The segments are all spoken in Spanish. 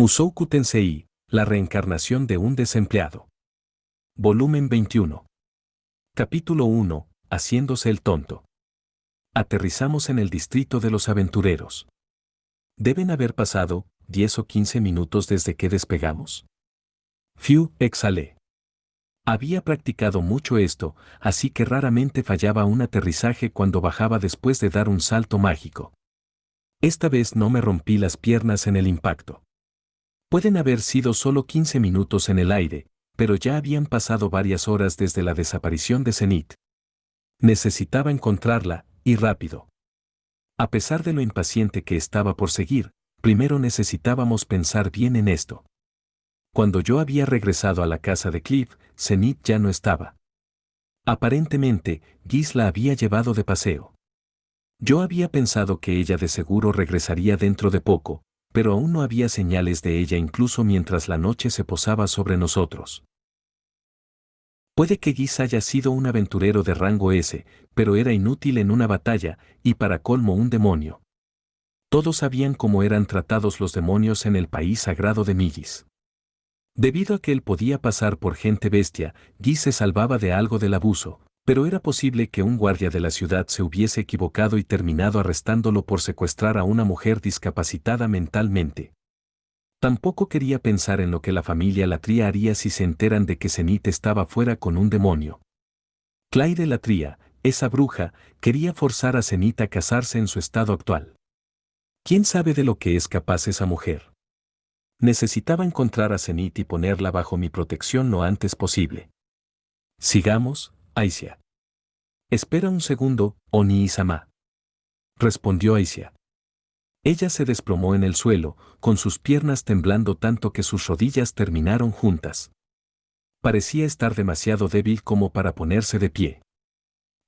Mushoku Tensei, la reencarnación de un desempleado. Volumen 21. Capítulo 1, haciéndose el tonto. Aterrizamos en el distrito de los aventureros. Deben haber pasado 10 o 15 minutos desde que despegamos. Fiu, exhalé. Había practicado mucho esto, así que raramente fallaba un aterrizaje cuando bajaba después de dar un salto mágico. Esta vez no me rompí las piernas en el impacto. Pueden haber sido solo 15 minutos en el aire, pero ya habían pasado varias horas desde la desaparición de Zenith. Necesitaba encontrarla, y rápido. A pesar de lo impaciente que estaba por seguir, primero necesitábamos pensar bien en esto. Cuando yo había regresado a la casa de Cliff, Zenith ya no estaba. Aparentemente, Giz la había llevado de paseo. Yo había pensado que ella de seguro regresaría dentro de poco, pero aún no había señales de ella incluso mientras la noche se posaba sobre nosotros. Puede que Giz haya sido un aventurero de rango S, pero era inútil en una batalla, y para colmo un demonio. Todos sabían cómo eran tratados los demonios en el país sagrado de Millis. Debido a que él podía pasar por gente bestia, Giz se salvaba de algo del abuso, pero era posible que un guardia de la ciudad se hubiese equivocado y terminado arrestándolo por secuestrar a una mujer discapacitada mentalmente. Tampoco quería pensar en lo que la familia Latria haría si se enteran de que Zenith estaba fuera con un demonio. Claire Latria, esa bruja, quería forzar a Zenith a casarse en su estado actual. ¿Quién sabe de lo que es capaz esa mujer? Necesitaba encontrar a Zenith y ponerla bajo mi protección lo antes posible. Sigamos, Aisha. Espera un segundo, Oni-sama. Respondió Aisha. Ella se desplomó en el suelo, con sus piernas temblando tanto que sus rodillas terminaron juntas. Parecía estar demasiado débil como para ponerse de pie.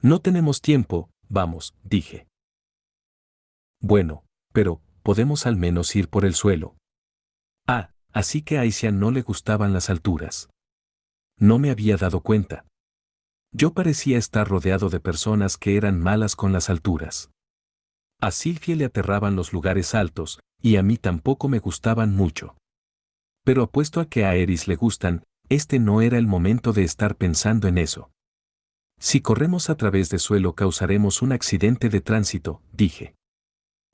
No tenemos tiempo, vamos, dije. Bueno, pero, podemos al menos ir por el suelo. Así que a Aisha no le gustaban las alturas. No me había dado cuenta. Yo parecía estar rodeado de personas que eran malas con las alturas. A Sylvie le aterraban los lugares altos, y a mí tampoco me gustaban mucho. Pero apuesto a que a Eris le gustan, este no era el momento de estar pensando en eso. Si corremos a través de suelo causaremos un accidente de tránsito, dije.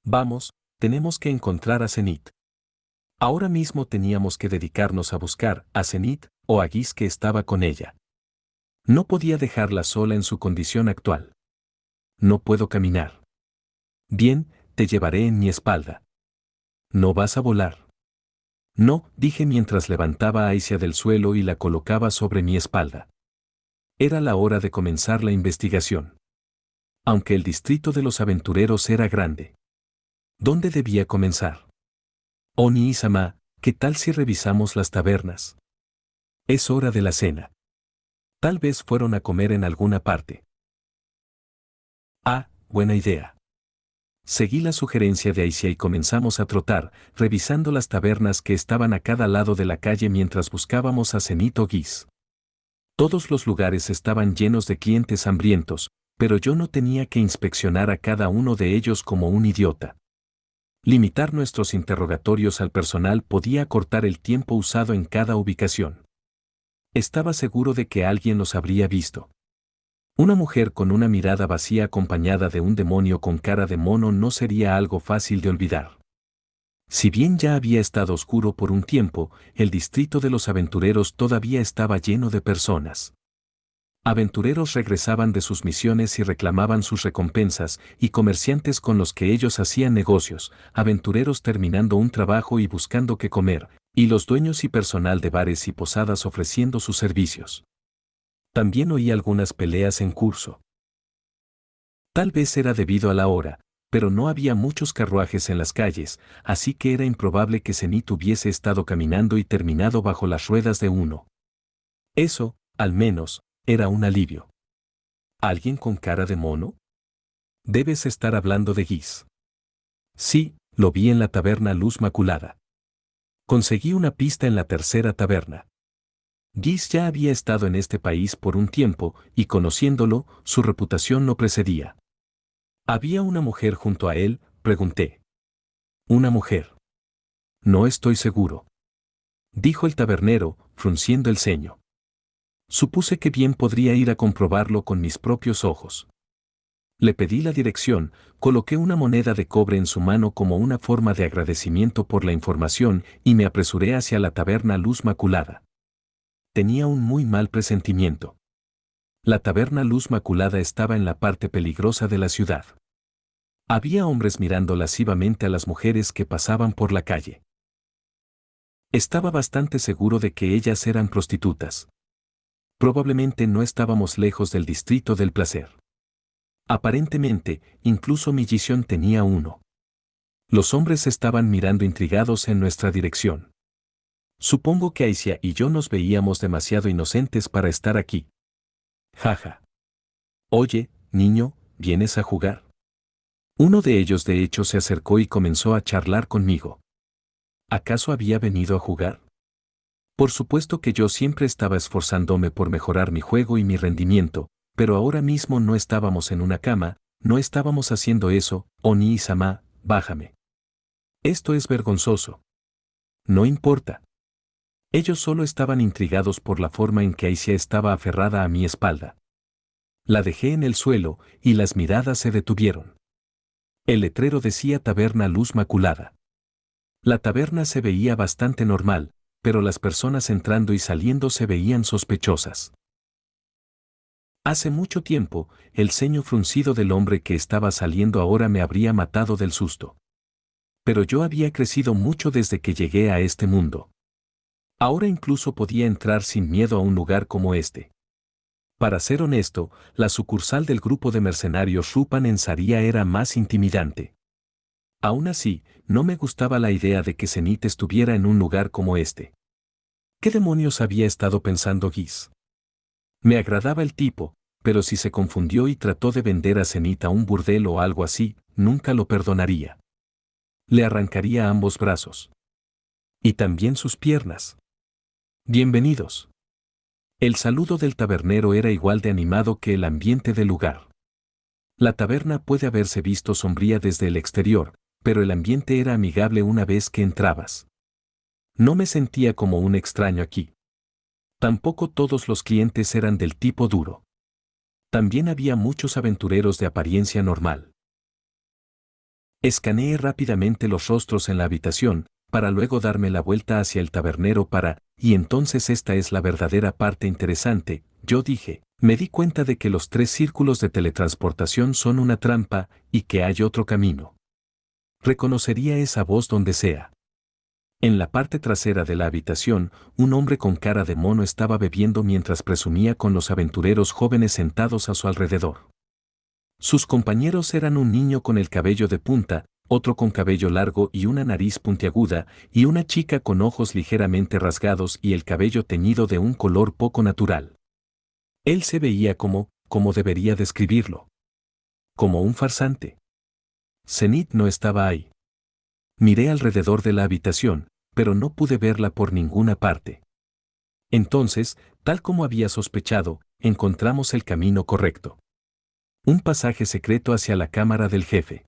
Vamos, tenemos que encontrar a Zenith. Ahora mismo teníamos que dedicarnos a buscar a Zenith o a Giz que estaba con ella. No podía dejarla sola en su condición actual. No puedo caminar. Bien, te llevaré en mi espalda. ¿No vas a volar? No, dije mientras levantaba a Aisha del suelo y la colocaba sobre mi espalda. Era la hora de comenzar la investigación. Aunque el distrito de los aventureros era grande. ¿Dónde debía comenzar? Oni-sama, ¿qué tal si revisamos las tabernas? Es hora de la cena. Tal vez fueron a comer en alguna parte. Buena idea. Seguí la sugerencia de Aisha y comenzamos a trotar, revisando las tabernas que estaban a cada lado de la calle mientras buscábamos a Zenith o Giz. Todos los lugares estaban llenos de clientes hambrientos, pero yo no tenía que inspeccionar a cada uno de ellos como un idiota. Limitar nuestros interrogatorios al personal podía acortar el tiempo usado en cada ubicación. Estaba seguro de que alguien los habría visto. Una mujer con una mirada vacía acompañada de un demonio con cara de mono no sería algo fácil de olvidar. Si bien ya había estado oscuro por un tiempo, el distrito de los aventureros todavía estaba lleno de personas. Aventureros regresaban de sus misiones y reclamaban sus recompensas, y comerciantes con los que ellos hacían negocios, aventureros terminando un trabajo y buscando qué comer, y los dueños y personal de bares y posadas ofreciendo sus servicios. También oí algunas peleas en curso. Tal vez era debido a la hora, pero no había muchos carruajes en las calles, así que era improbable que Zenith hubiese estado caminando y terminado bajo las ruedas de uno. Eso, al menos, era un alivio. ¿Alguien con cara de mono? Debes estar hablando de Giz. Sí, lo vi en la taberna Luz Maculada. Conseguí una pista en la tercera taberna. Giz ya había estado en este país por un tiempo, y conociéndolo, su reputación lo precedía. ¿Había una mujer junto a él?, pregunté. ¿Una mujer? No estoy seguro, dijo el tabernero, frunciendo el ceño. Supuse que bien podría ir a comprobarlo con mis propios ojos. Le pedí la dirección, coloqué una moneda de cobre en su mano como una forma de agradecimiento por la información y me apresuré hacia la taberna Luz Maculada. Tenía un muy mal presentimiento. La taberna Luz Maculada estaba en la parte peligrosa de la ciudad. Había hombres mirando lascivamente a las mujeres que pasaban por la calle. Estaba bastante seguro de que ellas eran prostitutas. Probablemente no estábamos lejos del distrito del placer. Aparentemente, incluso mi visión tenía uno. Los hombres estaban mirando intrigados en nuestra dirección. Supongo que Aisha y yo nos veíamos demasiado inocentes para estar aquí. Jaja. Oye, niño, ¿vienes a jugar? Uno de ellos de hecho se acercó y comenzó a charlar conmigo. ¿Acaso había venido a jugar? Por supuesto que yo siempre estaba esforzándome por mejorar mi juego y mi rendimiento, pero ahora mismo no estábamos en una cama, no estábamos haciendo eso, Oni-sama, bájame. Esto es vergonzoso. No importa. Ellos solo estaban intrigados por la forma en que Aisha estaba aferrada a mi espalda. La dejé en el suelo, y las miradas se detuvieron. El letrero decía Taberna Luz Maculada. La taberna se veía bastante normal, pero las personas entrando y saliendo se veían sospechosas. Hace mucho tiempo, el ceño fruncido del hombre que estaba saliendo ahora me habría matado del susto. Pero yo había crecido mucho desde que llegué a este mundo. Ahora incluso podía entrar sin miedo a un lugar como este. Para ser honesto, la sucursal del grupo de mercenarios Rupan en Saria era más intimidante. Aún así, no me gustaba la idea de que Zenith estuviera en un lugar como este. ¿Qué demonios había estado pensando Giz? Me agradaba el tipo, pero si se confundió y trató de vender a Zenith a un burdel o algo así, nunca lo perdonaría. Le arrancaría ambos brazos. Y también sus piernas. Bienvenidos. El saludo del tabernero era igual de animado que el ambiente del lugar. La taberna puede haberse visto sombría desde el exterior, pero el ambiente era amigable una vez que entrabas. No me sentía como un extraño aquí. Tampoco todos los clientes eran del tipo duro. También había muchos aventureros de apariencia normal. Escaneé rápidamente los rostros en la habitación, para luego darme la vuelta hacia el tabernero y entonces esta es la verdadera parte interesante, yo dije, me di cuenta de que los 3 círculos de teletransportación son una trampa, y que hay otro camino. Reconocería esa voz donde sea. En la parte trasera de la habitación, un hombre con cara de mono estaba bebiendo mientras presumía con los aventureros jóvenes sentados a su alrededor. Sus compañeros eran un niño con el cabello de punta, otro con cabello largo y una nariz puntiaguda, y una chica con ojos ligeramente rasgados y el cabello teñido de un color poco natural. Él se veía como debería describirlo. Como un farsante. Zenith no estaba ahí. Miré alrededor de la habitación, pero no pude verla por ninguna parte. Entonces, tal como había sospechado, encontramos el camino correcto. Un pasaje secreto hacia la cámara del jefe.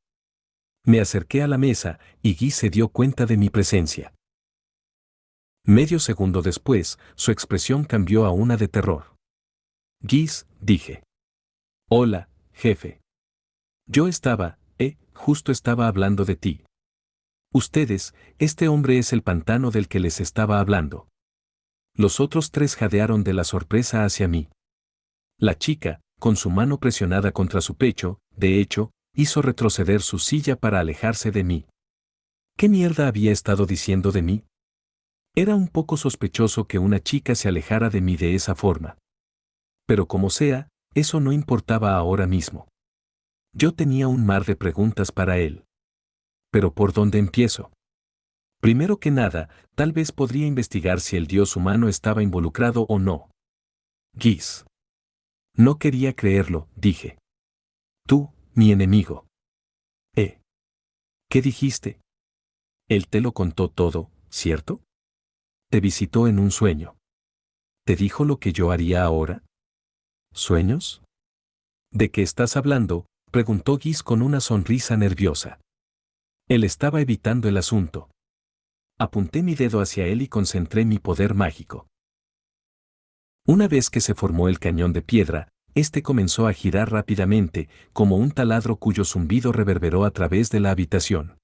Me acerqué a la mesa, y Guy se dio cuenta de mi presencia. Medio segundo después, su expresión cambió a una de terror. Guis, dije. Hola, jefe. Yo justo estaba hablando de ti. Ustedes, este hombre es el pantano del que les estaba hablando. Los otros 3 jadearon de la sorpresa hacia mí. La chica, con su mano presionada contra su pecho, de hecho, hizo retroceder su silla para alejarse de mí. ¿Qué mierda había estado diciendo de mí? Era un poco sospechoso que una chica se alejara de mí de esa forma. Pero como sea, eso no importaba ahora mismo. Yo tenía un mar de preguntas para él. ¿Pero por dónde empiezo? Primero que nada, tal vez podría investigar si el dios humano estaba involucrado o no. Giz. No quería creerlo, dije. Tú, mi enemigo. ¿Qué dijiste? Él te lo contó todo, ¿cierto? Te visitó en un sueño. ¿Te dijo lo que yo haría ahora? ¿Sueños? ¿De qué estás hablando?, preguntó Giz con una sonrisa nerviosa. Él estaba evitando el asunto. Apunté mi dedo hacia él y concentré mi poder mágico. Una vez que se formó el cañón de piedra, este comenzó a girar rápidamente, como un taladro cuyo zumbido reverberó a través de la habitación.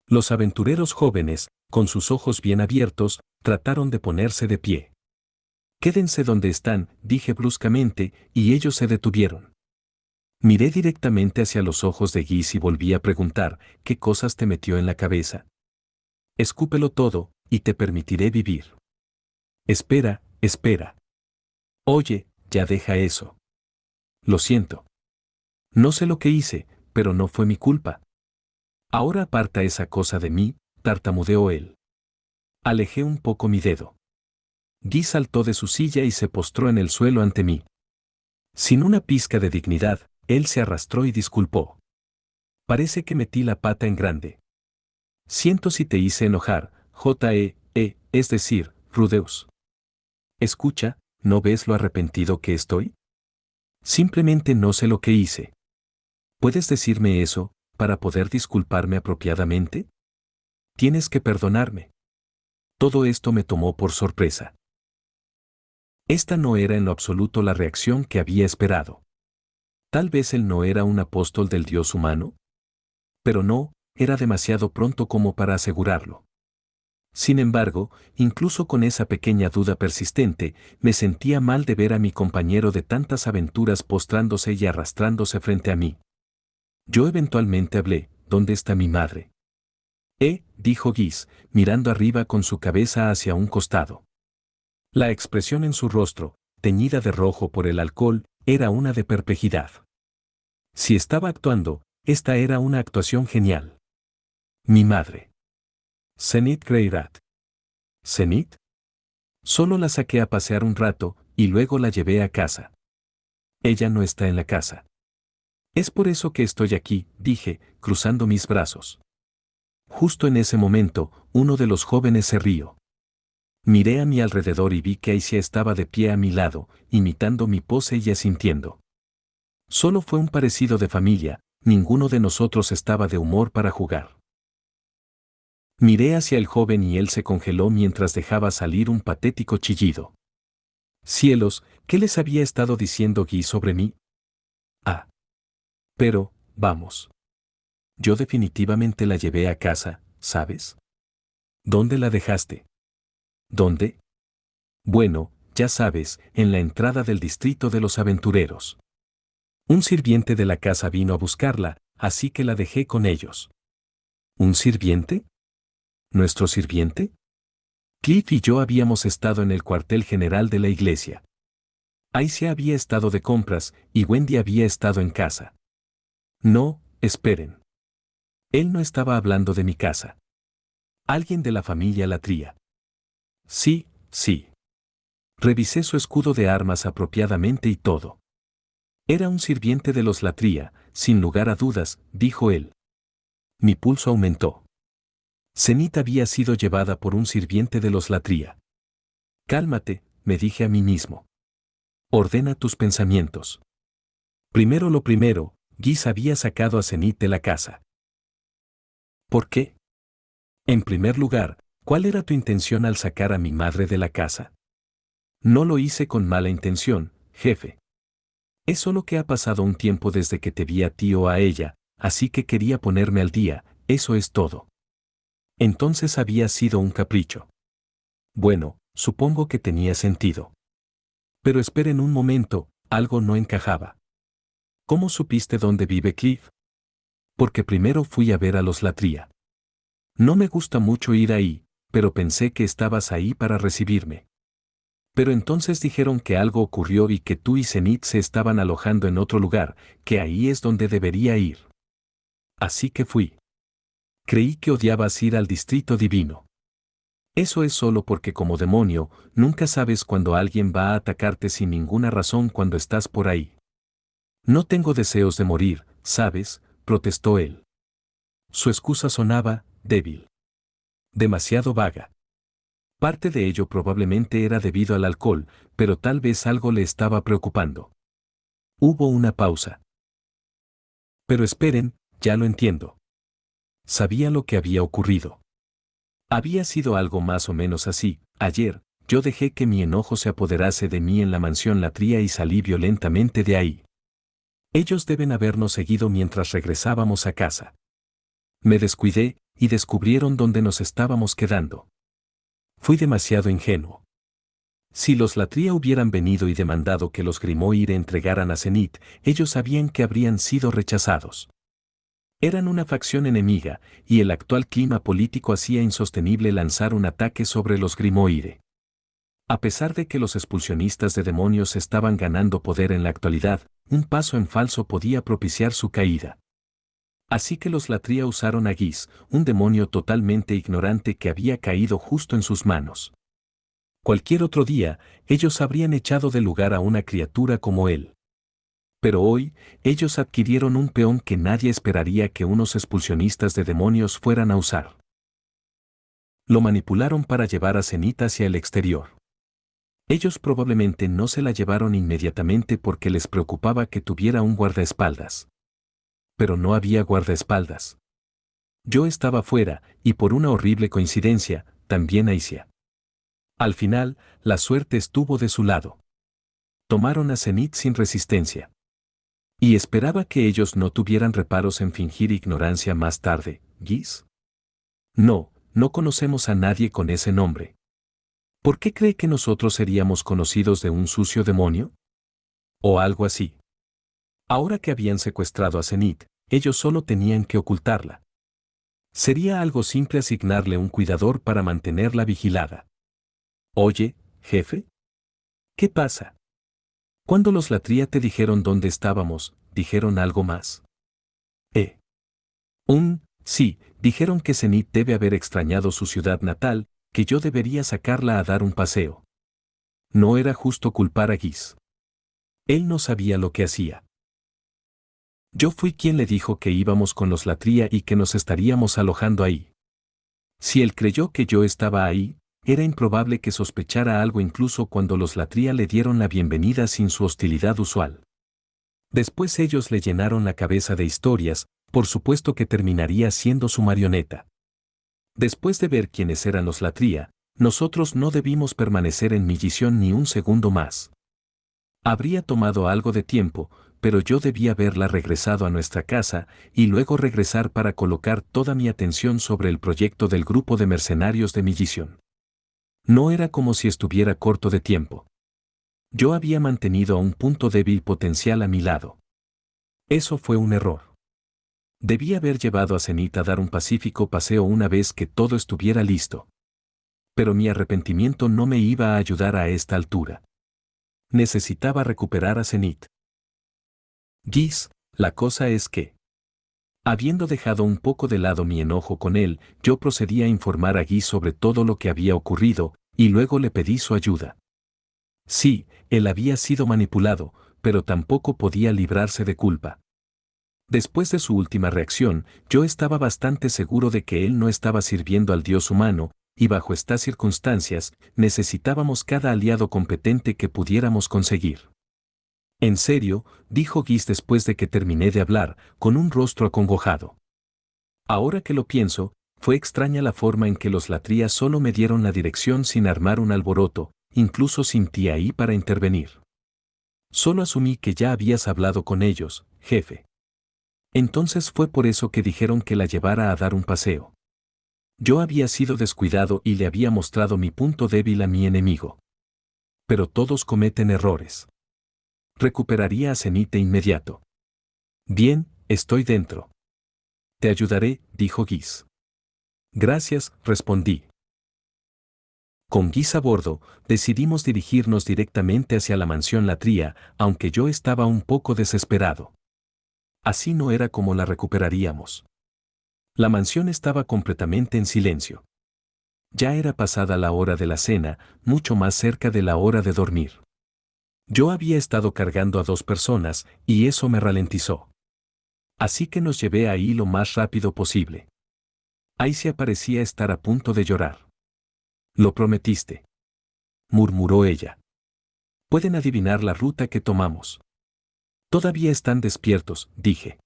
Los aventureros jóvenes, con sus ojos bien abiertos, trataron de ponerse de pie. «Quédense donde están», dije bruscamente, y ellos se detuvieron. Miré directamente hacia los ojos de Guis y volví a preguntar, «¿Qué cosas te metió en la cabeza? Escúpelo todo, y te permitiré vivir». «Espera, espera. Oye, ya deja eso. Lo siento. No sé lo que hice, pero no fue mi culpa. Ahora aparta esa cosa de mí», tartamudeó él. Alejé un poco mi dedo. Guy saltó de su silla y se postró en el suelo ante mí. Sin una pizca de dignidad, él se arrastró y disculpó. «Parece que metí la pata en grande. Siento si te hice enojar, es decir, Rudeus. Escucha, ¿no ves lo arrepentido que estoy? Simplemente no sé lo que hice. ¿Puedes decirme eso, para poder disculparme apropiadamente? Tienes que perdonarme». Todo esto me tomó por sorpresa. Esta no era en lo absoluto la reacción que había esperado. Tal vez él no era un apóstol del Dios humano. Pero no, era demasiado pronto como para asegurarlo. Sin embargo, incluso con esa pequeña duda persistente, me sentía mal de ver a mi compañero de tantas aventuras postrándose y arrastrándose frente a mí. Yo eventualmente hablé, «¿Dónde está mi madre?» Dijo Guis, mirando arriba con su cabeza hacia un costado. La expresión en su rostro, teñida de rojo por el alcohol, era una de perplejidad. Si estaba actuando, esta era una actuación genial. Mi madre. Zenith Greyrat. ¿Zenith? Solo la saqué a pasear un rato, y luego la llevé a casa. Ella no está en la casa. Es por eso que estoy aquí, dije, cruzando mis brazos. Justo en ese momento, uno de los jóvenes se rió. Miré a mi alrededor y vi que Aisha estaba de pie a mi lado, imitando mi pose y asintiendo. Solo fue un parecido de familia, ninguno de nosotros estaba de humor para jugar. Miré hacia el joven y él se congeló mientras dejaba salir un patético chillido. Cielos, ¿qué les había estado diciendo Guy sobre mí? Ah. Pero, vamos. Yo definitivamente la llevé a casa, ¿sabes? ¿Dónde la dejaste? ¿Dónde? Bueno, ya sabes, en la entrada del distrito de los aventureros. Un sirviente de la casa vino a buscarla, así que la dejé con ellos. ¿Un sirviente? ¿Nuestro sirviente? Cliff y yo habíamos estado en el cuartel general de la iglesia. Aisha había estado de compras y Wendy había estado en casa. No, esperen. Él no estaba hablando de mi casa. Alguien de la familia Latría. Sí, sí. Revisé su escudo de armas apropiadamente y todo. Era un sirviente de los Latría, sin lugar a dudas, dijo él. Mi pulso aumentó. Zenith había sido llevada por un sirviente de los Latría. Cálmate, me dije a mí mismo. Ordena tus pensamientos. Primero lo primero, Guis había sacado a Zenith de la casa. ¿Por qué? En primer lugar, ¿cuál era tu intención al sacar a mi madre de la casa? No lo hice con mala intención, jefe. Es solo que ha pasado un tiempo desde que te vi a ti o a ella, así que quería ponerme al día, eso es todo. Entonces había sido un capricho. Bueno, supongo que tenía sentido. Pero esperen un momento, algo no encajaba. ¿Cómo supiste dónde vive Cliff? Porque primero fui a ver a los Latría. No me gusta mucho ir ahí, pero pensé que estabas ahí para recibirme. Pero entonces dijeron que algo ocurrió y que tú y Zenith se estaban alojando en otro lugar, que ahí es donde debería ir. Así que fui. Creí que odiabas ir al distrito divino. Eso es solo porque como demonio, nunca sabes cuando alguien va a atacarte sin ninguna razón cuando estás por ahí. No tengo deseos de morir, ¿sabes?, protestó él. Su excusa sonaba, débil. Demasiado vaga. Parte de ello probablemente era debido al alcohol, pero tal vez algo le estaba preocupando. Hubo una pausa. Pero esperen, ya lo entiendo. Sabía lo que había ocurrido. Había sido algo más o menos así. Ayer, yo dejé que mi enojo se apoderase de mí en la mansión Latria y salí violentamente de ahí. Ellos deben habernos seguido mientras regresábamos a casa. Me descuidé y descubrieron dónde nos estábamos quedando. Fui demasiado ingenuo. Si los Latria hubieran venido y demandado que los Grimoire entregaran a Zenith, ellos sabían que habrían sido rechazados. Eran una facción enemiga, y el actual clima político hacía insostenible lanzar un ataque sobre los Grimoire. A pesar de que los expulsionistas de demonios estaban ganando poder en la actualidad, un paso en falso podía propiciar su caída. Así que los Latria usaron a Gis, un demonio totalmente ignorante que había caído justo en sus manos. Cualquier otro día, ellos habrían echado de lugar a una criatura como él. Pero hoy, ellos adquirieron un peón que nadie esperaría que unos expulsionistas de demonios fueran a usar. Lo manipularon para llevar a Zenith hacia el exterior. Ellos probablemente no se la llevaron inmediatamente porque les preocupaba que tuviera un guardaespaldas. Pero no había guardaespaldas. Yo estaba fuera, y por una horrible coincidencia, también Aicia. Al final, la suerte estuvo de su lado. Tomaron a Zenith sin resistencia. Y esperaba que ellos no tuvieran reparos en fingir ignorancia más tarde, Gis. No, no conocemos a nadie con ese nombre. ¿Por qué cree que nosotros seríamos conocidos de un sucio demonio? O algo así. Ahora que habían secuestrado a Zenith, ellos solo tenían que ocultarla. Sería algo simple asignarle un cuidador para mantenerla vigilada. Oye, jefe. ¿Qué pasa? Cuando los Latria te dijeron dónde estábamos, ¿dijeron algo más? Sí, dijeron que Zenith debe haber extrañado su ciudad natal, que yo debería sacarla a dar un paseo. No era justo culpar a Gis. Él no sabía lo que hacía. Yo fui quien le dijo que íbamos con los Latria y que nos estaríamos alojando ahí. Si él creyó que yo estaba ahí, era improbable que sospechara algo incluso cuando los Latria le dieron la bienvenida sin su hostilidad usual. Después ellos le llenaron la cabeza de historias, por supuesto que terminaría siendo su marioneta. Después de ver quiénes eran los Latria, nosotros no debimos permanecer en Millition ni un segundo más. Habría tomado algo de tiempo, pero yo debía haberla regresado a nuestra casa y luego regresar para colocar toda mi atención sobre el proyecto del grupo de mercenarios de Millition. No era como si estuviera corto de tiempo. Yo había mantenido a un punto débil potencial a mi lado. Eso fue un error. Debí haber llevado a Zenith a dar un pacífico paseo una vez que todo estuviera listo. Pero mi arrepentimiento no me iba a ayudar a esta altura. Necesitaba recuperar a Zenith. Gis, la cosa es que, habiendo dejado un poco de lado mi enojo con él, yo procedí a informar a Gis sobre todo lo que había ocurrido, y luego le pedí su ayuda. Sí, él había sido manipulado, pero tampoco podía librarse de culpa. Después de su última reacción, yo estaba bastante seguro de que él no estaba sirviendo al dios humano, y bajo estas circunstancias, necesitábamos cada aliado competente que pudiéramos conseguir. En serio, dijo Gis después de que terminé de hablar, con un rostro acongojado. Ahora que lo pienso, fue extraña la forma en que los Latria solo me dieron la dirección sin armar un alboroto, incluso sin ti ahí para intervenir. Solo asumí que ya habías hablado con ellos, jefe. Entonces fue por eso que dijeron que la llevara a dar un paseo. Yo había sido descuidado y le había mostrado mi punto débil a mi enemigo. Pero todos cometen errores. Recuperaría a Zenith de inmediato. Bien, estoy dentro. Te ayudaré, dijo Gis. Gracias, respondí. Con Gis a bordo, decidimos dirigirnos directamente hacia la mansión Latria, aunque yo estaba un poco desesperado. Así no era como la recuperaríamos. La mansión estaba completamente en silencio. Ya era pasada la hora de la cena, mucho más cerca de la hora de dormir. Yo había estado cargando a 2 personas, y eso me ralentizó. Así que nos llevé ahí lo más rápido posible. Aicia parecía estar a punto de llorar. Lo prometiste, murmuró ella. Pueden adivinar la ruta que tomamos. Todavía están despiertos, dije.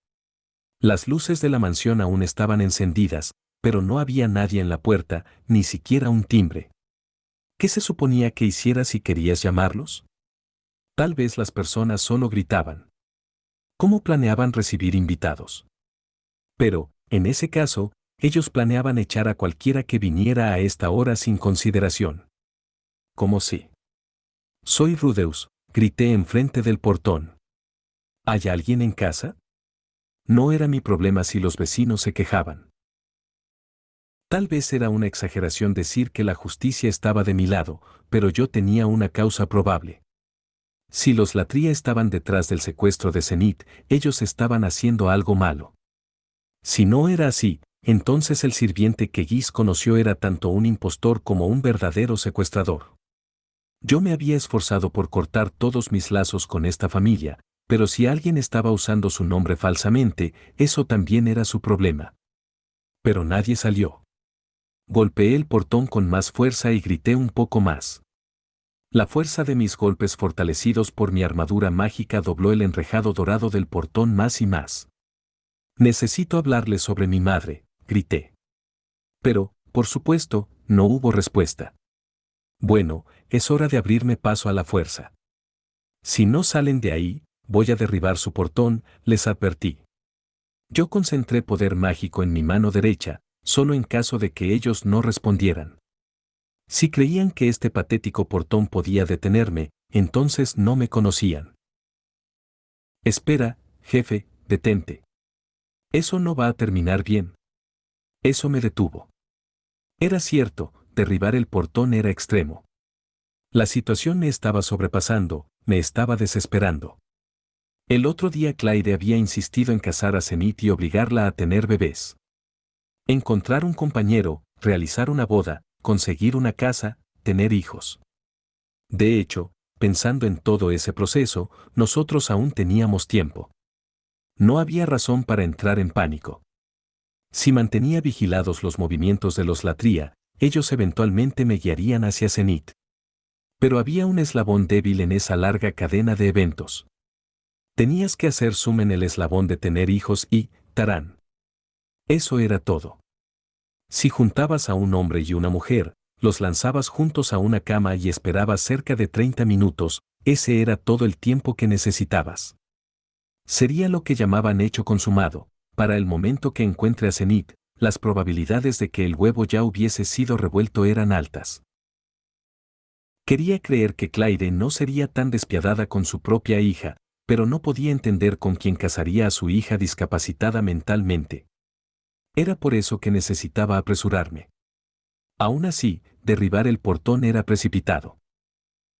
Las luces de la mansión aún estaban encendidas, pero no había nadie en la puerta, ni siquiera un timbre. ¿Qué se suponía que hicieras si querías llamarlos? Tal vez las personas solo gritaban. ¿Cómo planeaban recibir invitados? Pero, en ese caso, ellos planeaban echar a cualquiera que viniera a esta hora sin consideración. ¿Cómo si? Soy Rudeus, grité enfrente del portón. ¿Hay alguien en casa? No era mi problema si los vecinos se quejaban. Tal vez era una exageración decir que la justicia estaba de mi lado, pero yo tenía una causa probable. Si los Latria estaban detrás del secuestro de Zenith, ellos estaban haciendo algo malo. Si no era así, entonces el sirviente que Guis conoció era tanto un impostor como un verdadero secuestrador. Yo me había esforzado por cortar todos mis lazos con esta familia, pero si alguien estaba usando su nombre falsamente, eso también era su problema. Pero nadie salió. Golpeé el portón con más fuerza y grité un poco más. La fuerza de mis golpes fortalecidos por mi armadura mágica dobló el enrejado dorado del portón más y más. Necesito hablarle sobre mi madre, grité. Pero, por supuesto, no hubo respuesta. Bueno, es hora de abrirme paso a la fuerza. Si no salen de ahí, voy a derribar su portón, les advertí. Yo concentré poder mágico en mi mano derecha, solo en caso de que ellos no respondieran. Si creían que este patético portón podía detenerme, entonces no me conocían. Espera, jefe, detente. Eso no va a terminar bien. Eso me detuvo. Era cierto, derribar el portón era extremo. La situación me estaba sobrepasando, me estaba desesperando. El otro día Clyde había insistido en casar a Zenith y obligarla a tener bebés. Encontrar un compañero, realizar una boda, conseguir una casa, tener hijos. De hecho, pensando en todo ese proceso, nosotros aún teníamos tiempo. No había razón para entrar en pánico. Si mantenía vigilados los movimientos de los Latria, ellos eventualmente me guiarían hacia Zenith. Pero había un eslabón débil en esa larga cadena de eventos. Tenías que hacer zoom en el eslabón de tener hijos y, tarán. Eso era todo. Si juntabas a un hombre y una mujer, los lanzabas juntos a una cama y esperabas cerca de 30 minutos, ese era todo el tiempo que necesitabas. Sería lo que llamaban hecho consumado. Para el momento que encuentre a Zenith, las probabilidades de que el huevo ya hubiese sido revuelto eran altas. Quería creer que Clyde no sería tan despiadada con su propia hija, pero no podía entender con quién casaría a su hija discapacitada mentalmente. Era por eso que necesitaba apresurarme. Aún así, derribar el portón era precipitado.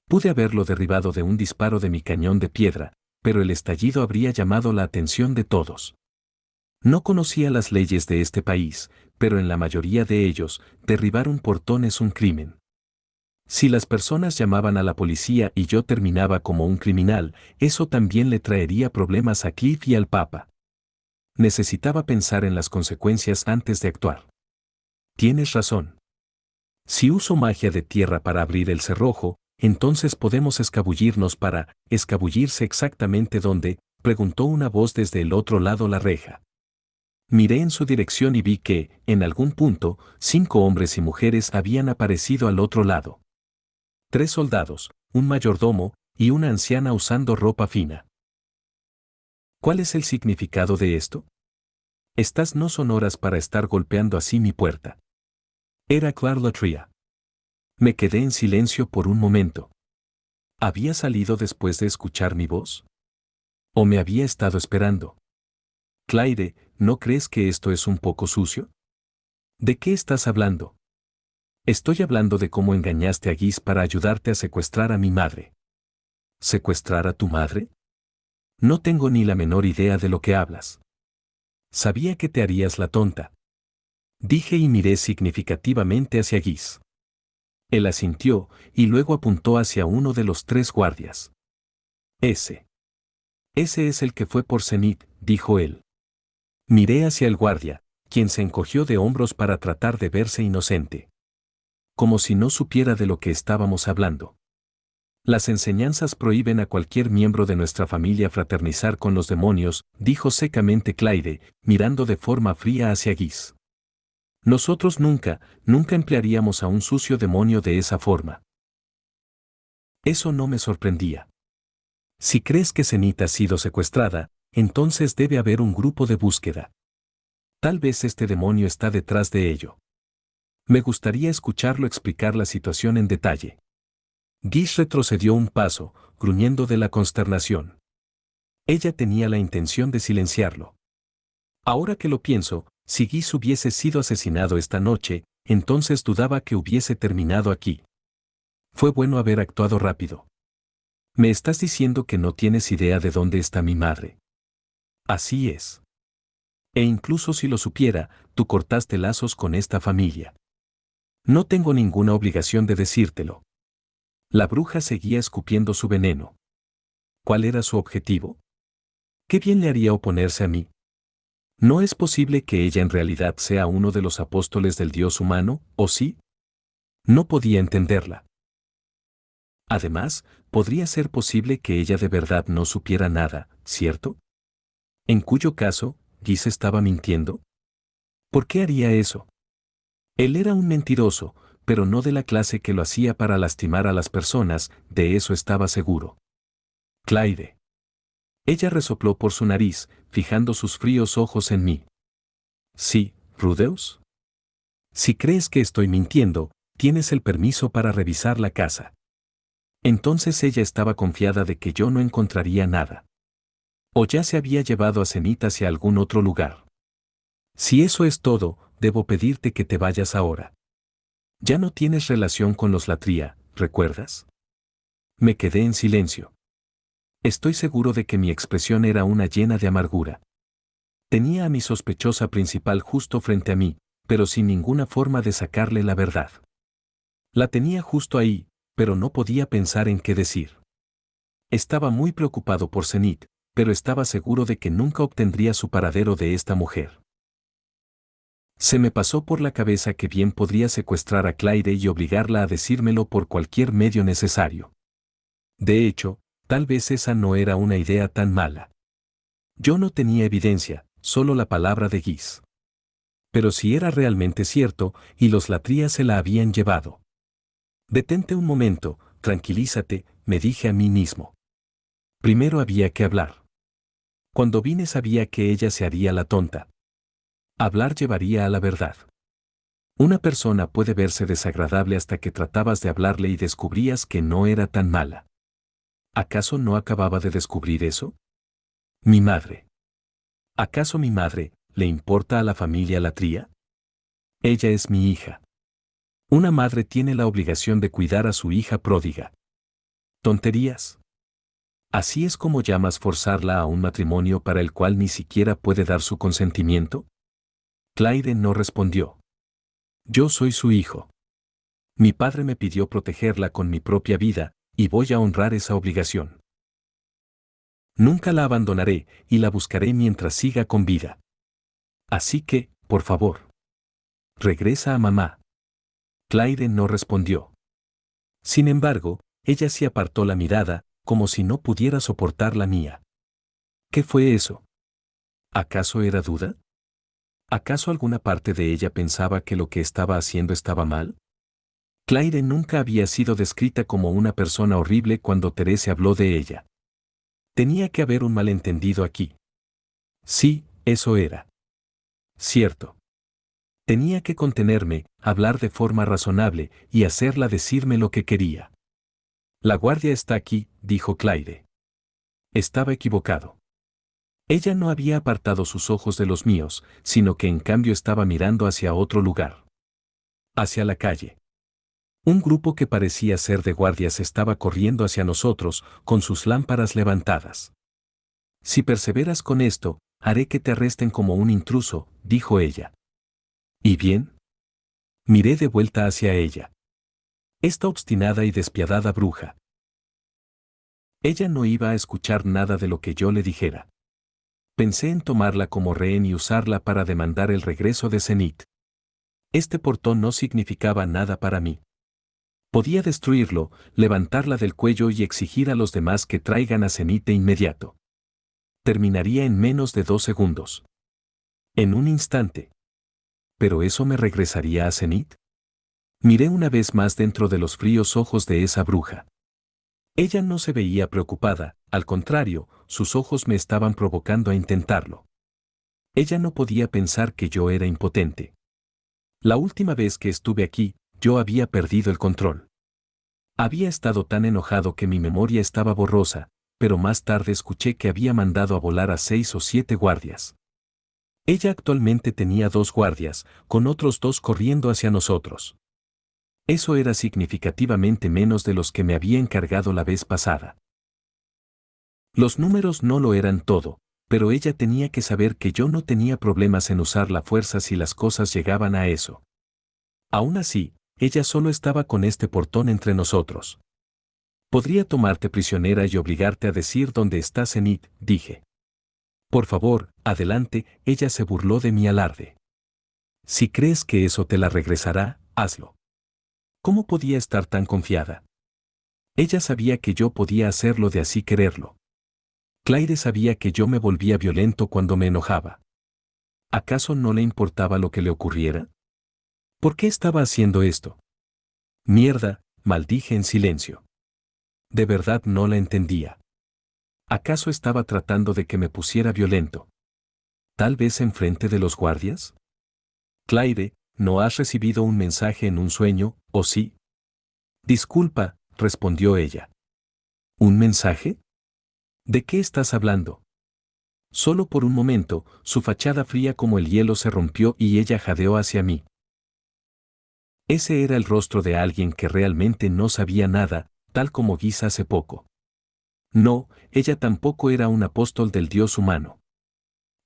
Pude haberlo derribado de un disparo de mi cañón de piedra, pero el estallido habría llamado la atención de todos. No conocía las leyes de este país, pero en la mayoría de ellos, derribar un portón es un crimen. Si las personas llamaban a la policía y yo terminaba como un criminal, eso también le traería problemas a Cliff y al Papa. Necesitaba pensar en las consecuencias antes de actuar. Tienes razón. Si uso magia de tierra para abrir el cerrojo, entonces podemos escabullirnos para, escabullirse exactamente dónde, preguntó una voz desde el otro lado la reja. Miré en su dirección y vi que, en algún punto, 5 hombres y mujeres habían aparecido al otro lado. 3 soldados, un mayordomo, y una anciana usando ropa fina. ¿Cuál es el significado de esto? Estas no son horas para estar golpeando así mi puerta. Era Claire Latria. Me quedé en silencio por un momento. ¿Había salido después de escuchar mi voz? ¿O me había estado esperando? Clyde, ¿no crees que esto es un poco sucio? ¿De qué estás hablando? Estoy hablando de cómo engañaste a Guis para ayudarte a secuestrar a mi madre. ¿Secuestrar a tu madre? No tengo ni la menor idea de lo que hablas. Sabía que te harías la tonta. Dije y miré significativamente hacia Guis. Él asintió y luego apuntó hacia uno de los 3 guardias. Ese es el que fue por Zenith, dijo él. Miré hacia el guardia, quien se encogió de hombros para tratar de verse inocente. Como si no supiera de lo que estábamos hablando. Las enseñanzas prohíben a cualquier miembro de nuestra familia fraternizar con los demonios, dijo secamente Clyde, mirando de forma fría hacia Guis. Nosotros nunca emplearíamos a un sucio demonio de esa forma. Eso no me sorprendía. Si crees que Zenith ha sido secuestrada, entonces debe haber un grupo de búsqueda. Tal vez este demonio está detrás de ello. Me gustaría escucharlo explicar la situación en detalle. Gish retrocedió un paso, gruñendo de la consternación. Ella tenía la intención de silenciarlo. Ahora que lo pienso, si Gish hubiese sido asesinado esta noche, entonces dudaba que hubiese terminado aquí. Fue bueno haber actuado rápido. Me estás diciendo que no tienes idea de dónde está mi madre. Así es. E incluso si lo supiera, tú cortaste lazos con esta familia. No tengo ninguna obligación de decírtelo. La bruja seguía escupiendo su veneno. ¿Cuál era su objetivo? ¿Qué bien le haría oponerse a mí? ¿No es posible que ella en realidad sea uno de los apóstoles del Dios humano, o sí? No podía entenderla. Además, podría ser posible que ella de verdad no supiera nada, ¿cierto? En cuyo caso, Gish estaba mintiendo. ¿Por qué haría eso? Él era un mentiroso, pero no de la clase que lo hacía para lastimar a las personas, de eso estaba seguro. Claire. Ella resopló por su nariz, fijando sus fríos ojos en mí. Sí, Rudeus. Si crees que estoy mintiendo, tienes el permiso para revisar la casa. Entonces ella estaba confiada de que yo no encontraría nada. O ya se había llevado a Zenith hacia algún otro lugar. Si eso es todo, debo pedirte que te vayas ahora. Ya no tienes relación con los Latria, ¿recuerdas? Me quedé en silencio. Estoy seguro de que mi expresión era una llena de amargura. Tenía a mi sospechosa principal justo frente a mí, pero sin ninguna forma de sacarle la verdad. La tenía justo ahí, pero no podía pensar en qué decir. Estaba muy preocupado por Zenith, pero estaba seguro de que nunca obtendría su paradero de esta mujer. Se me pasó por la cabeza que bien podría secuestrar a Claire y obligarla a decírmelo por cualquier medio necesario. De hecho, tal vez esa no era una idea tan mala. Yo no tenía evidencia, solo la palabra de Gish. Pero si era realmente cierto, y los Latria se la habían llevado. Detente un momento, tranquilízate, me dije a mí mismo. Primero había que hablar. Cuando vine sabía que ella se haría la tonta. Hablar llevaría a la verdad. Una persona puede verse desagradable hasta que tratabas de hablarle y descubrías que no era tan mala. ¿Acaso no acababa de descubrir eso? Mi madre. ¿Acaso mi madre le importa a la familia Latria? Ella es mi hija. Una madre tiene la obligación de cuidar a su hija pródiga. ¿Tonterías? ¿Así es como llamas forzarla a un matrimonio para el cual ni siquiera puede dar su consentimiento? Claire no respondió. Yo soy su hijo. Mi padre me pidió protegerla con mi propia vida, y voy a honrar esa obligación. Nunca la abandonaré, y la buscaré mientras siga con vida. Así que, por favor, regresa a mamá. Claire no respondió. Sin embargo, ella sí apartó la mirada, como si no pudiera soportar la mía. ¿Qué fue eso? ¿Acaso era duda? ¿Acaso alguna parte de ella pensaba que lo que estaba haciendo estaba mal? Claire nunca había sido descrita como una persona horrible cuando Teresa habló de ella. Tenía que haber un malentendido aquí. Sí, eso era. Cierto. Tenía que contenerme, hablar de forma razonable y hacerla decirme lo que quería. La guardia está aquí, dijo Claire. Estaba equivocado. Ella no había apartado sus ojos de los míos, sino que en cambio estaba mirando hacia otro lugar. Hacia la calle. Un grupo que parecía ser de guardias estaba corriendo hacia nosotros, con sus lámparas levantadas. Si perseveras con esto, haré que te arresten como un intruso, dijo ella. ¿Y bien? Miré de vuelta hacia ella. Esta obstinada y despiadada bruja. Ella no iba a escuchar nada de lo que yo le dijera. Pensé en tomarla como rehén y usarla para demandar el regreso de Zenith. Este portón no significaba nada para mí. Podía destruirlo, levantarla del cuello y exigir a los demás que traigan a Zenith de inmediato. Terminaría en menos de 2 segundos. En un instante. ¿pero eso me regresaría a Zenith? Miré una vez más dentro de los fríos ojos de esa bruja. Ella no se veía preocupada, al contrario, sus ojos me estaban provocando a intentarlo. Ella no podía pensar que yo era impotente. La última vez que estuve aquí, yo había perdido el control. Había estado tan enojado que mi memoria estaba borrosa, pero más tarde escuché que había mandado a volar a 6 o 7 guardias. Ella actualmente tenía 2 guardias, con otros 2 corriendo hacia nosotros. Eso era significativamente menos de los que me había encargado la vez pasada. Los números no lo eran todo, pero ella tenía que saber que yo no tenía problemas en usar la fuerza si las cosas llegaban a eso. Aún así, ella solo estaba con este portón entre nosotros. Podría tomarte prisionera y obligarte a decir dónde está Zenith, dije. Por favor, adelante, ella se burló de mi alarde. Si crees que eso te la regresará, hazlo. ¿Cómo podía estar tan confiada? Ella sabía que yo podía hacerlo de así quererlo. Claire sabía que yo me volvía violento cuando me enojaba. ¿Acaso no le importaba lo que le ocurriera? ¿Por qué estaba haciendo esto? Mierda, maldije en silencio. De verdad no la entendía. ¿Acaso estaba tratando de que me pusiera violento? ¿Tal vez enfrente de los guardias? Claire, ¿no has recibido un mensaje en un sueño, o sí? Disculpa, respondió ella. ¿Un mensaje? ¿De qué estás hablando? Solo por un momento, su fachada fría como el hielo se rompió y ella jadeó hacia mí. Ese era el rostro de alguien que realmente no sabía nada, tal como Giz hace poco. No, ella tampoco era un apóstol del Dios humano.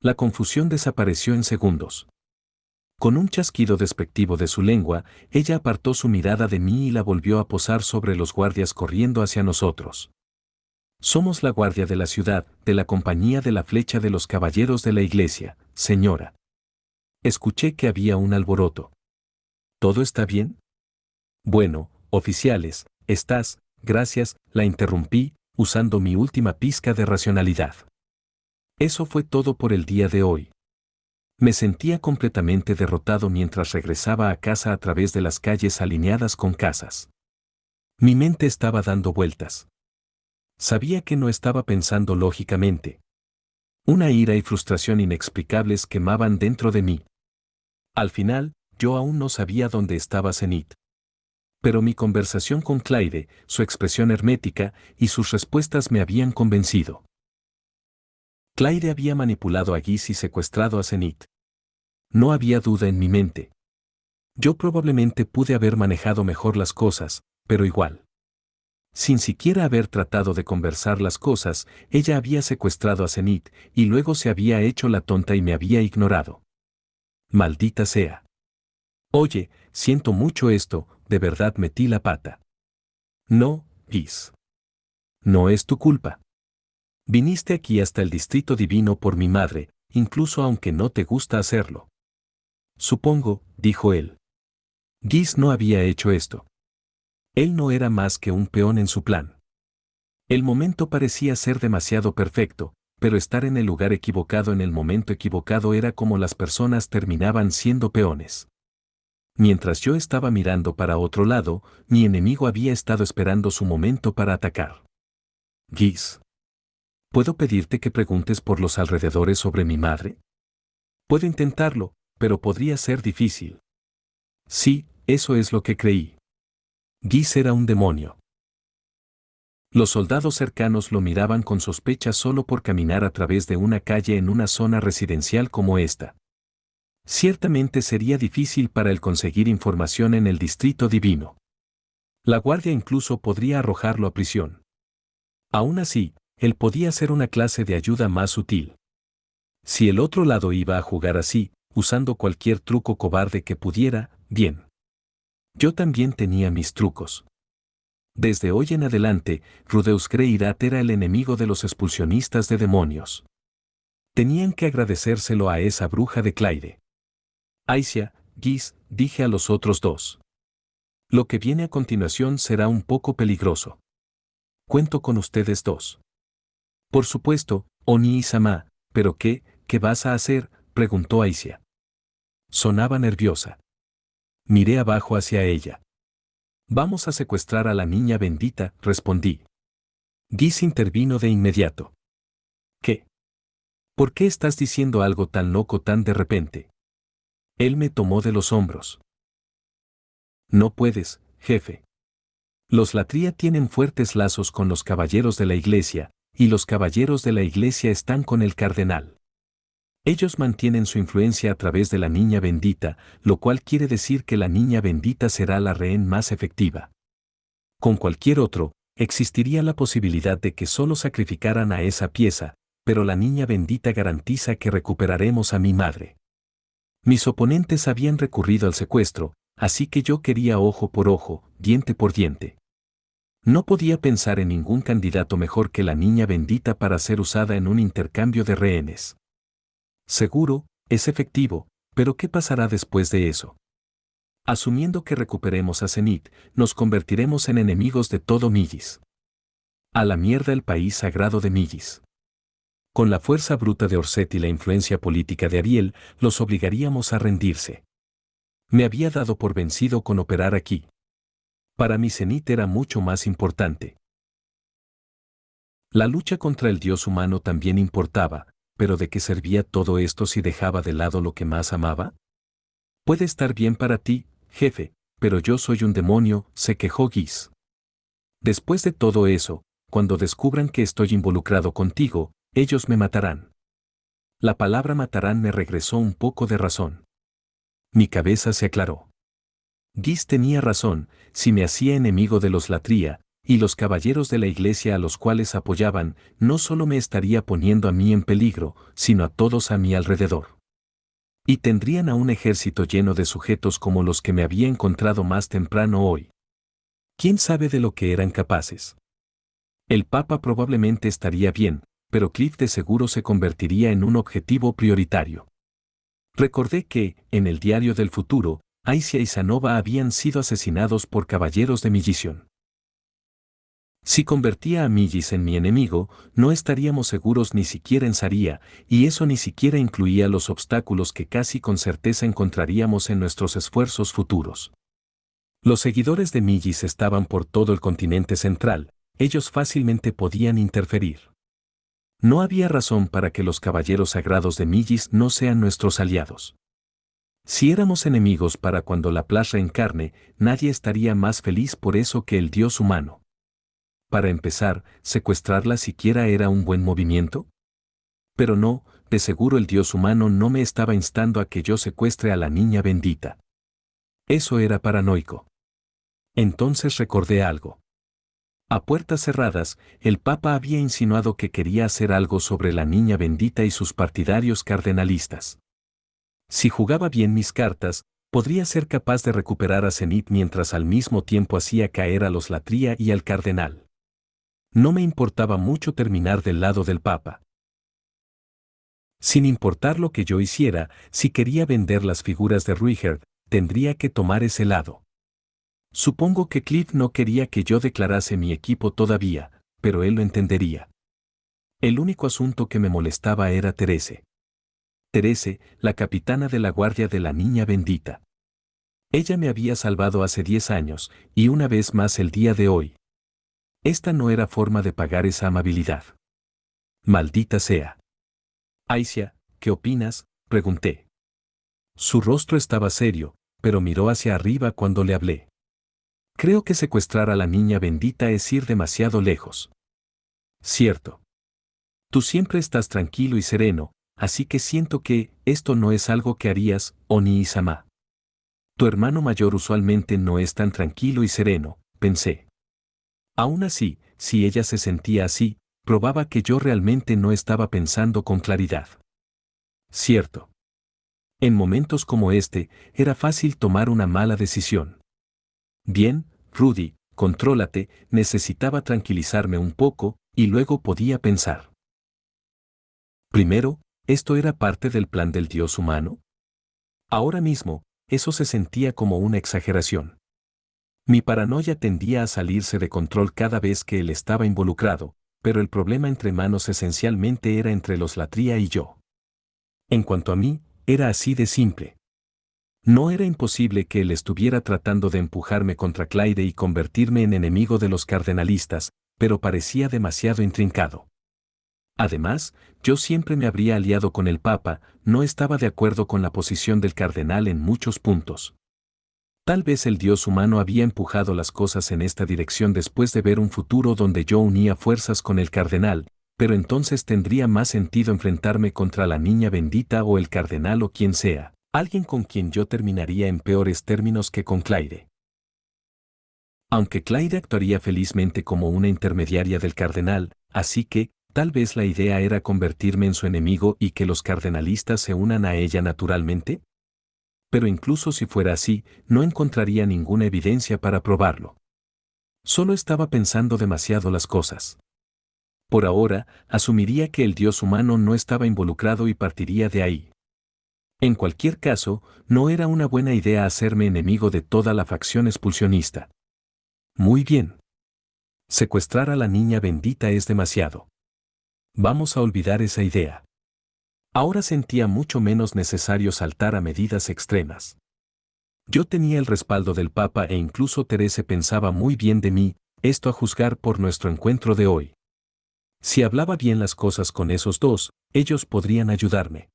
La confusión desapareció en segundos. Con un chasquido despectivo de su lengua, ella apartó su mirada de mí y la volvió a posar sobre los guardias corriendo hacia nosotros. Somos la guardia de la ciudad, de la compañía de la flecha de los caballeros de la iglesia, señora. Escuché que había un alboroto. ¿Todo está bien? Bueno, oficiales, gracias, la interrumpí, usando mi última pizca de racionalidad. Eso fue todo por el día de hoy. Me sentía completamente derrotado mientras regresaba a casa a través de las calles alineadas con casas. Mi mente estaba dando vueltas. Sabía que no estaba pensando lógicamente. Una ira y frustración inexplicables quemaban dentro de mí. Al final, yo aún no sabía dónde estaba Zenith. Pero mi conversación con Claire, su expresión hermética y sus respuestas me habían convencido. Claire había manipulado a Giz y secuestrado a Zenith. No había duda en mi mente. Yo probablemente pude haber manejado mejor las cosas, pero igual. Sin siquiera haber tratado de conversar las cosas, ella había secuestrado a Zenith y luego se había hecho la tonta y me había ignorado. Maldita sea. Oye, siento mucho esto, de verdad metí la pata. No, Giz. No es tu culpa. Viniste aquí hasta el distrito divino por mi madre, incluso aunque no te gusta hacerlo. Supongo, dijo él. Giz no había hecho esto. Él no era más que un peón en su plan. El momento parecía ser demasiado perfecto, pero estar en el lugar equivocado en el momento equivocado era como las personas terminaban siendo peones. Mientras yo estaba mirando para otro lado, mi enemigo había estado esperando su momento para atacar. Giz. ¿Puedo pedirte que preguntes por los alrededores sobre mi madre? Puedo intentarlo, pero podría ser difícil. Sí, eso es lo que creí. Giz era un demonio. Los soldados cercanos lo miraban con sospecha solo por caminar a través de una calle en una zona residencial como esta. Ciertamente sería difícil para él conseguir información en el distrito divino. La guardia incluso podría arrojarlo a prisión. Aún así, él podía ser una clase de ayuda más sutil. Si el otro lado iba a jugar así, usando cualquier truco cobarde que pudiera, bien. Yo también tenía mis trucos. Desde hoy en adelante, Rudeus Greirat era el enemigo de los expulsionistas de demonios. Tenían que agradecérselo a esa bruja de Claire. Aisia, Giz, dije a los otros dos. Lo que viene a continuación será un poco peligroso. Cuento con ustedes dos. Por supuesto, Oni y Sama, ¿pero qué vas a hacer?, preguntó Aisia. Sonaba nerviosa. Miré abajo hacia ella. Vamos a secuestrar a la niña bendita, respondí. Giz intervino de inmediato. ¿Qué? ¿Por qué estás diciendo algo tan loco tan de repente? Él me tomó de los hombros. No puedes, jefe. Los Latria tienen fuertes lazos con los caballeros de la iglesia, y los caballeros de la iglesia están con el cardenal. Ellos mantienen su influencia a través de la niña bendita, lo cual quiere decir que la niña bendita será la rehén más efectiva. Con cualquier otro, existiría la posibilidad de que solo sacrificaran a esa pieza, pero la niña bendita garantiza que recuperaremos a mi madre. Mis oponentes habían recurrido al secuestro, así que yo quería ojo por ojo, diente por diente. No podía pensar en ningún candidato mejor que la niña bendita para ser usada en un intercambio de rehenes. Seguro, es efectivo, pero ¿qué pasará después de eso? Asumiendo que recuperemos a Zenith, nos convertiremos en enemigos de todo Millis. A la mierda el país sagrado de Millis. Con la fuerza bruta de Orset y la influencia política de Ariel, los obligaríamos a rendirse. Me había dado por vencido con operar aquí. Para mí Zenith era mucho más importante. La lucha contra el dios humano también importaba, pero ¿de qué servía todo esto si dejaba de lado lo que más amaba? Puede estar bien para ti, jefe, pero yo soy un demonio, se quejó Giz. Después de todo eso, cuando descubran que estoy involucrado contigo, ellos me matarán. La palabra matarán me regresó un poco de razón. Mi cabeza se aclaró. Giz tenía razón, si me hacía enemigo de los Latria, y los caballeros de la iglesia a los cuales apoyaban, no solo me estaría poniendo a mí en peligro, sino a todos a mi alrededor. Y tendrían a un ejército lleno de sujetos como los que me había encontrado más temprano hoy. ¿Quién sabe de lo que eran capaces? El Papa probablemente estaría bien, pero Cliff de seguro se convertiría en un objetivo prioritario. Recordé que, en el diario del futuro, Aisia y Sanova habían sido asesinados por caballeros de Millisión. Si convertía a Millis en mi enemigo, no estaríamos seguros ni siquiera en Saria, y eso ni siquiera incluía los obstáculos que casi con certeza encontraríamos en nuestros esfuerzos futuros. Los seguidores de Millis estaban por todo el continente central, ellos fácilmente podían interferir. No había razón para que los caballeros sagrados de Millis no sean nuestros aliados. Si éramos enemigos para cuando la plaza encarne, nadie estaría más feliz por eso que el dios humano. Para empezar, ¿secuestrarla siquiera era un buen movimiento? Pero no, de seguro el dios humano no me estaba instando a que yo secuestre a la niña bendita. Eso era paranoico. Entonces recordé algo. A puertas cerradas, el Papa había insinuado que quería hacer algo sobre la niña bendita y sus partidarios cardenalistas. Si jugaba bien mis cartas, podría ser capaz de recuperar a Zenith mientras al mismo tiempo hacía caer a los Latria y al cardenal. No me importaba mucho terminar del lado del Papa. Sin importar lo que yo hiciera, si quería vender las figuras de Ruigerd, tendría que tomar ese lado. Supongo que Cliff no quería que yo declarase mi equipo todavía, pero él lo entendería. El único asunto que me molestaba era Therese. Therese, la capitana de la guardia de la niña bendita. Ella me había salvado hace 10 años, y una vez más el día de hoy. Esta no era forma de pagar esa amabilidad. Maldita sea. Aisia, ¿qué opinas?, pregunté. Su rostro estaba serio, pero miró hacia arriba cuando le hablé. Creo que secuestrar a la niña bendita es ir demasiado lejos. Cierto. Tú siempre estás tranquilo y sereno, así que siento que esto no es algo que harías, Oni Isama. Tu hermano mayor usualmente no es tan tranquilo y sereno, pensé. Aún así, si ella se sentía así, probaba que yo realmente no estaba pensando con claridad. Cierto. En momentos como este, era fácil tomar una mala decisión. Bien, Rudy, contrólate, necesitaba tranquilizarme un poco, y luego podía pensar. Primero, ¿esto era parte del plan del dios humano? Ahora mismo, eso se sentía como una exageración. Mi paranoia tendía a salirse de control cada vez que él estaba involucrado, pero el problema entre manos esencialmente era entre los Latria y yo. En cuanto a mí, era así de simple. No era imposible que él estuviera tratando de empujarme contra Claire y convertirme en enemigo de los cardenalistas, pero parecía demasiado intrincado. Además, yo siempre me habría aliado con el Papa, no estaba de acuerdo con la posición del cardenal en muchos puntos. Tal vez el Dios humano había empujado las cosas en esta dirección después de ver un futuro donde yo unía fuerzas con el cardenal, pero entonces tendría más sentido enfrentarme contra la niña bendita o el cardenal o quien sea, alguien con quien yo terminaría en peores términos que con Claire. Aunque Claire actuaría felizmente como una intermediaria del cardenal, así que, tal vez la idea era convertirme en su enemigo y que los cardenalistas se unan a ella naturalmente. Pero incluso si fuera así, no encontraría ninguna evidencia para probarlo. Solo estaba pensando demasiado las cosas. Por ahora, asumiría que el Dios humano no estaba involucrado y partiría de ahí. En cualquier caso, no era una buena idea hacerme enemigo de toda la facción expulsionista. Muy bien. Secuestrar a la niña bendita es demasiado. Vamos a olvidar esa idea. Ahora sentía mucho menos necesario saltar a medidas extremas. Yo tenía el respaldo del Papa e incluso Terese pensaba muy bien de mí, esto a juzgar por nuestro encuentro de hoy. Si hablaba bien las cosas con esos dos, ellos podrían ayudarme.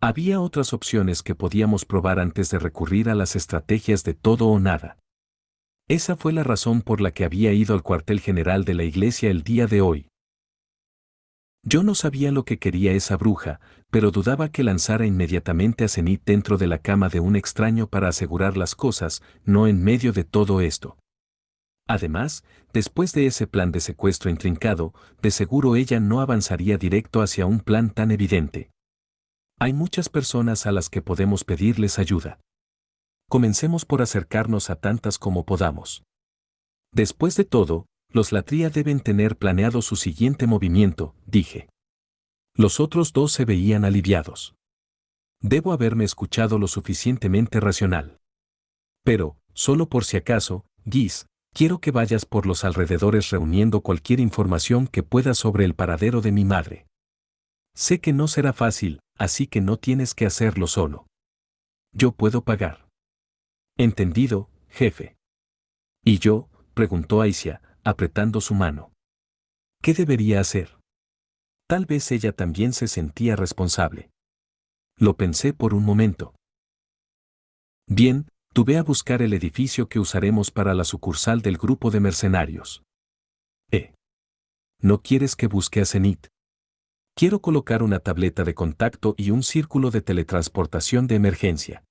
Había otras opciones que podíamos probar antes de recurrir a las estrategias de todo o nada. Esa fue la razón por la que había ido al cuartel general de la iglesia el día de hoy. Yo no sabía lo que quería esa bruja, pero dudaba que lanzara inmediatamente a Zenith dentro de la cama de un extraño para asegurar las cosas, no en medio de todo esto. Además, después de ese plan de secuestro intrincado, de seguro ella no avanzaría directo hacia un plan tan evidente. Hay muchas personas a las que podemos pedirles ayuda. Comencemos por acercarnos a tantas como podamos. Después de todo, los Latria deben tener planeado su siguiente movimiento, dije. Los otros dos se veían aliviados. Debo haberme escuchado lo suficientemente racional. Pero, solo por si acaso, Guis, quiero que vayas por los alrededores reuniendo cualquier información que puedas sobre el paradero de mi madre. Sé que no será fácil, así que no tienes que hacerlo solo. Yo puedo pagar. Entendido, jefe. ¿Y yo?, preguntó Aisha, apretando su mano. ¿Qué debería hacer? Tal vez ella también se sentía responsable. Lo pensé por un momento. Bien, tú ve a buscar el edificio que usaremos para la sucursal del grupo de mercenarios. ¿No quieres que busque a Zenith? Quiero colocar una tableta de contacto y un círculo de teletransportación de emergencia.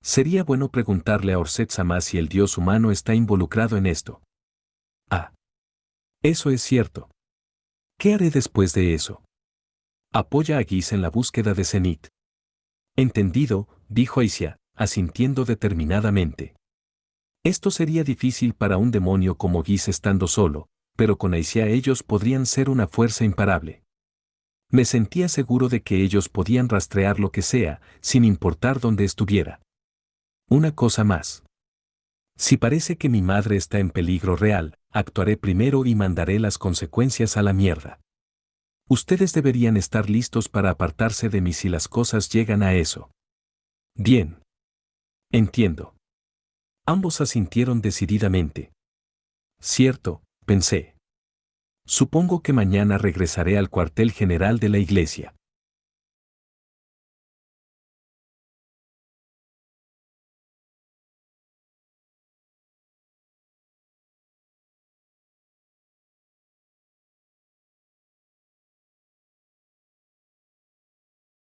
Sería bueno preguntarle a Orset Sama si el dios humano está involucrado en esto. Ah. Eso es cierto. ¿Qué haré después de eso? Apoya a Guis en la búsqueda de Zenith. Entendido, dijo Aisha, asintiendo determinadamente. Esto sería difícil para un demonio como Guis estando solo, pero con Aisha ellos podrían ser una fuerza imparable. Me sentía seguro de que ellos podían rastrear lo que sea, sin importar dónde estuviera. Una cosa más. Si parece que mi madre está en peligro real, actuaré primero y mandaré las consecuencias a la mierda. Ustedes deberían estar listos para apartarse de mí si las cosas llegan a eso. Bien. Entiendo. Ambos asintieron decididamente. Cierto, pensé. Supongo que mañana regresaré al cuartel general de la iglesia.